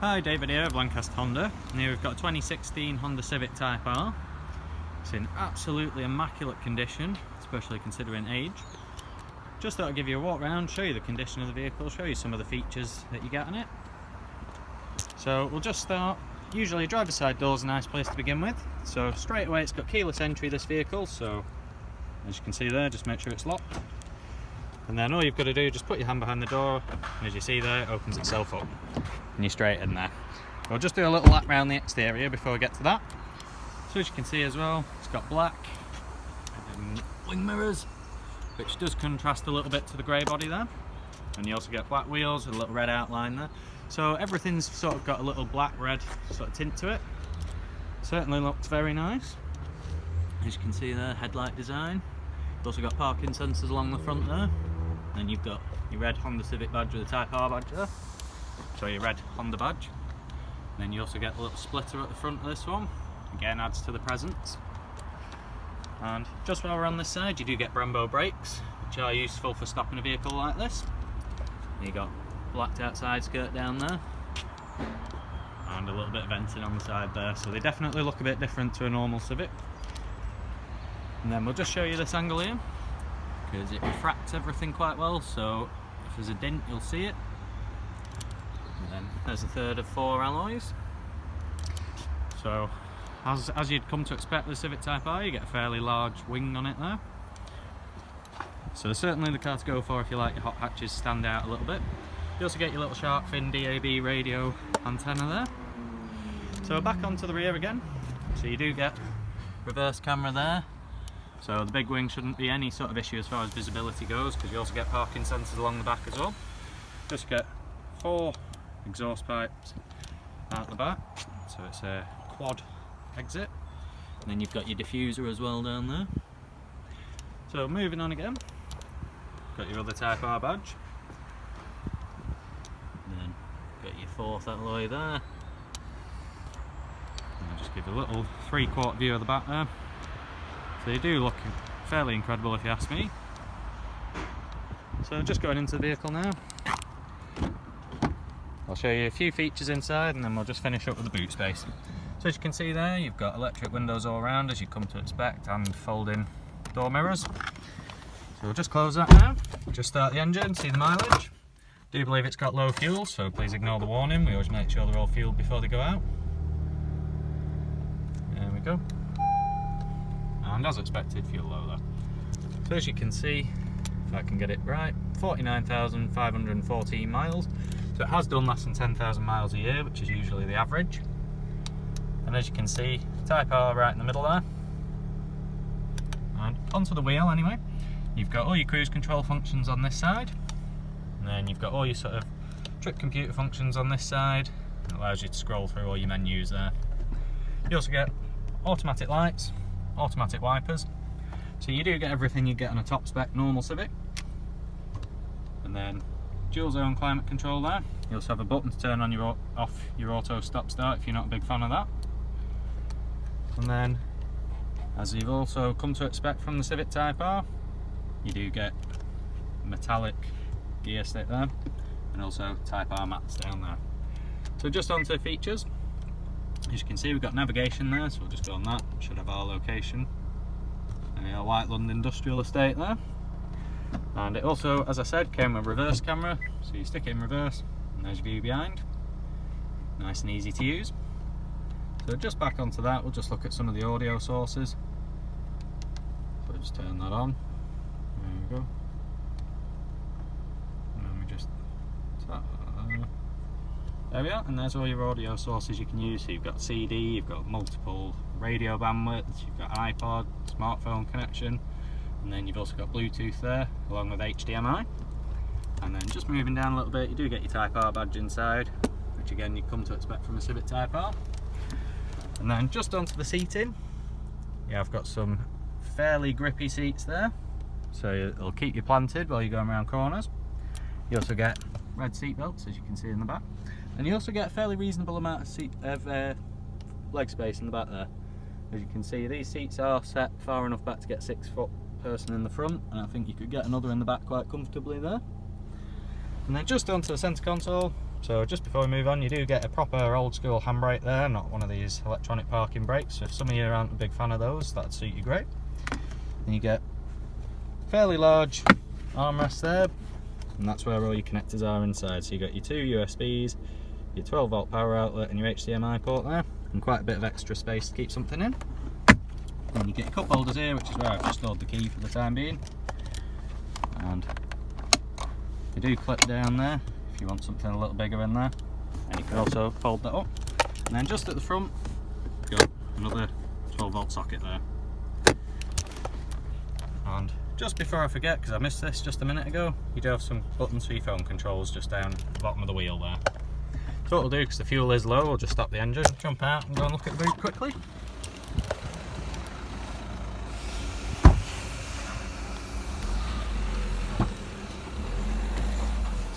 Hi, David here of Lancaster Honda, and here we've got a 2016 Honda Civic Type R. It's in absolutely immaculate condition, especially considering age. Just thought I'd give you a walk around, show you the condition of the vehicle, show you some of the features that you get on it. So we'll just start. Usually a driver's side door is a nice place to begin with. So straight away it's got keyless entry, this vehicle, so as you can see there, just make sure it's locked. And then all you've got to do is just put your hand behind the door, and as you see there, it opens itself up. And you're straight in there. We'll just do a little lap around the exterior before we get to that. So as you can see as well, it's got black wing mirrors, which does contrast a little bit to the grey body there. And you also get black wheels with a little red outline there. So everything's sort of got a little black-red sort of tint to it. Certainly looks very nice. As you can see there, headlight design. You've also got parking sensors along the front there. And you've got your red Honda Civic badge with a Type R badge there. So your red Honda badge. And then you also get a little splitter at the front of this one. Again, adds to the presence. And just while we're on this side, you do get Brembo brakes, which are useful for stopping a vehicle like this. You got blacked out side skirt down there. And a little bit of venting on the side there. So they definitely look a bit different to a normal Civic. And then we'll just show you this angle here, because it refracts everything quite well, so if there's a dent you'll see it. And then there's a third of 4 alloys. So as you'd come to expect with the Civic Type R, you get a fairly large wing on it there. So certainly the car to go for if you like your hot hatches stand out a little bit. You also get your little shark fin DAB radio antenna there. So back onto the rear again. So you do get reverse camera there. So the big wing shouldn't be any sort of issue as far as visibility goes, because you also get parking sensors along the back as well. Just get 4 exhaust pipes out the back, so it's a quad exit. And then you've got your diffuser as well down there. So moving on again, got your other Type R badge. And then got your 4th alloy there. And I'll just give you a little 3/4 view of the back there. So they do look fairly incredible if you ask me. So just going into the vehicle now. I'll show you a few features inside and then we'll just finish up with the boot space. So as you can see there, you've got electric windows all around as you come to expect, and folding door mirrors. So we'll just close that now. Just start the engine, see the mileage. Do believe it's got low fuel, so please ignore the warning. We always make sure they're all fueled before they go out. There we go. And as expected, fuel low there. So as you can see, if I can get it right, 49,514 miles. So it has done less than 10,000 miles a year, which is usually the average. And as you can see, Type R right in the middle there. And onto the wheel anyway, you've got all your cruise control functions on this side. And then you've got all your sort of trip computer functions on this side. It allows you to scroll through all your menus there. You also get automatic lights, automatic wipers, so you do get everything you get on a top spec normal Civic. And then dual zone climate control there. You also have a button to turn on your off your auto stop start if you're not a big fan of that. And then, as you've also come to expect from the Civic Type R, you do get metallic gear stick there, and also Type R mats down there. So just onto the features. As you can see, we've got navigation there, so we'll just go on that. Should have our location. A Whiteland Industrial Estate there. And it also, as I said, came with reverse camera, so you stick it in reverse, and there's your view behind. Nice and easy to use. So just back onto that, we'll just look at some of the audio sources. So we'll just turn that on. There we go. And then we just there we are, and there's all your audio sources you can use. So you've got CD, you've got multiple radio bandwidths, you've got iPod, smartphone connection, and then you've also got Bluetooth there, along with HDMI. And then just moving down a little bit, you do get your Type R badge inside, which again you come to expect from a Civic Type R. And then just onto the seating, yeah, I've got some fairly grippy seats there, so it'll keep you planted while you're going around corners. You also get red seat belts, as you can see in the back. And you also get a fairly reasonable amount of leg space in the back there. As you can see, these seats are set far enough back to get a 6-foot person in the front, and I think you could get another in the back quite comfortably there. And then just onto the centre console, So just before we move on, you do get a proper old school handbrake there, not one of these electronic parking brakes. So if some of you aren't a big fan of those, that'd suit you great. And you get fairly large armrest there, and that's where all your connectors are inside. So you got your 2 USBs, your 12 volt power outlet and your HDMI port there, and quite a bit of extra space to keep something in. And you get your cup holders here, which is where I've just stored the key for the time being. And they do clip down there if you want something a little bigger in there, and you can also fold that up. And then just at the front, you've got another 12 volt socket there. And just before I forget, because I missed this just a minute ago, you do have some buttons for your phone controls just down the bottom of the wheel there. So what we'll do, because the fuel is low, we'll just stop the engine, jump out and go and look at the boot quickly.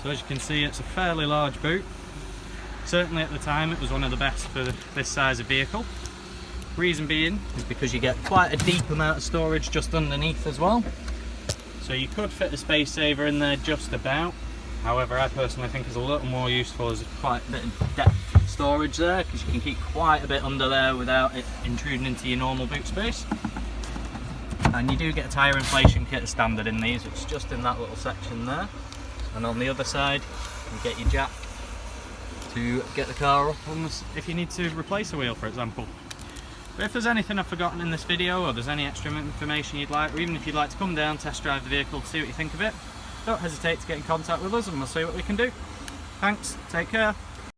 So as you can see, it's a fairly large boot. Certainly at the time it was one of the best for this size of vehicle. Reason being is because you get quite a deep amount of storage just underneath as well. So you could fit a space saver in there just about. However, I personally think it's a little more useful as quite a bit of depth storage there, because you can keep quite a bit under there without it intruding into your normal boot space. And you do get a tyre inflation kit as standard in these, which is just in that little section there. And on the other side, you get your jack to get the car up on this if you need to replace a wheel, for example. But if there's anything I've forgotten in this video, or there's any extra information you'd like, or even if you'd like to come down, test drive the vehicle to see what you think of it, don't hesitate to get in contact with us and we'll see what we can do. Thanks, take care.